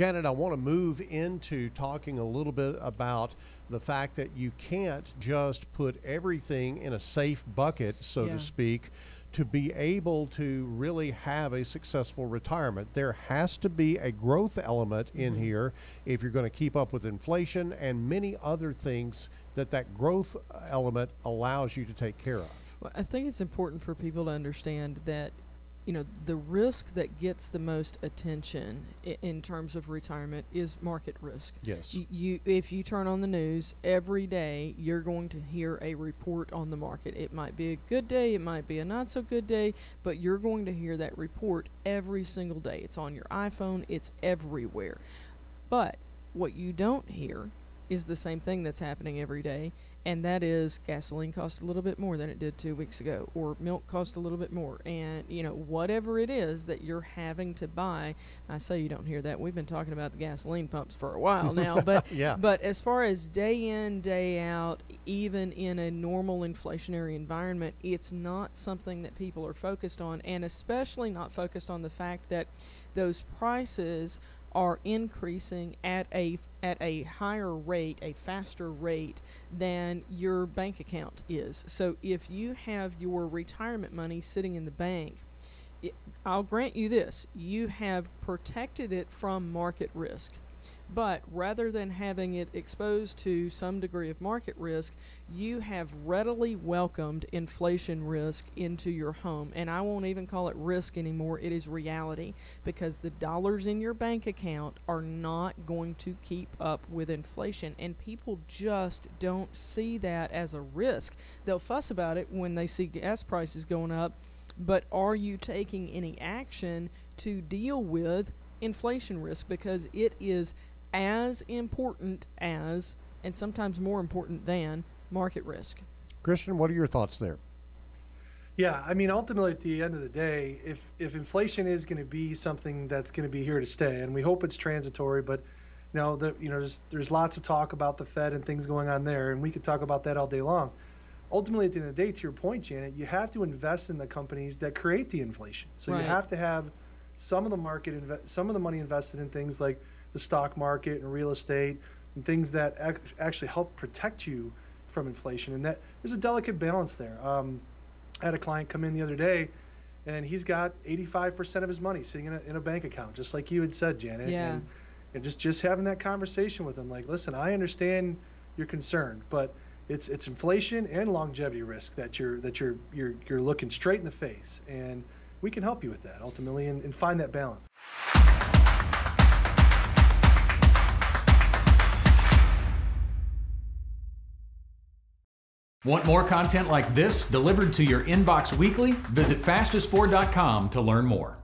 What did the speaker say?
Janet, I want to move into talking a little bit about the fact that you can't just put everything in a safe bucket, so to speak, to be able to really have a successful retirement. There has to be a growth element in here if you're going to keep up with inflation and many other things that growth element allows you to take care of. Well, I think it's important for people to understand that, you know, the risk that gets the most attention in terms of retirement is market risk. Yes. If you turn on the news every day, you're going to hear a report on the market. It might be a good day, it might be a not so good day, but you're going to hear that report every single day. It's on your iPhone, it's everywhere. But what you don't hear is the same thing that's happening every day, and that is gasoline costs a little bit more than it did 2 weeks ago, or milk costs a little bit more, and you know, whatever it is that you're having to buy. I say you don't hear that. We've been talking about the gasoline pumps for a while now, but but as far as day in, day out, even in a normal inflationary environment, it's not something that people are focused on, and especially not focused on the fact that those prices are increasing at a higher rate, a faster rate than your bank account is. So if you have your retirement money sitting in the bank, I'll grant you this, you have protected it from market risk. But rather than having it exposed to some degree of market risk, you have readily welcomed inflation risk into your home. And I won't even call it risk anymore. It is reality, because the dollars in your bank account are not going to keep up with inflation. And people just don't see that as a risk. They'll fuss about it when they see gas prices going up, but are you taking any action to deal with inflation risk? Because it is as important as, and sometimes more important than, market risk. Christian, what are your thoughts there? Yeah, I mean, ultimately, at the end of the day, if inflation is going to be something that's going to be here to stay, and we hope it's transitory, but there's lots of talk about the Fed and things going on there, and we could talk about that all day long. Ultimately, at the end of the day, to your point, Janet, you have to invest in the companies that create the inflation. So you have to have some of the money invested in things like the stock market and real estate and things that actually help protect you from inflation. And that there's a delicate balance there. I had a client come in the other day, and he's got 85% of his money sitting in a bank account, just like you had said, Janet. Yeah. And just having that conversation with him, like, listen, I understand your concern, but it's inflation and longevity risk that you're looking straight in the face, and we can help you with that ultimately and find that balance. Want more content like this delivered to your inbox weekly? Visit fastest4.com to learn more.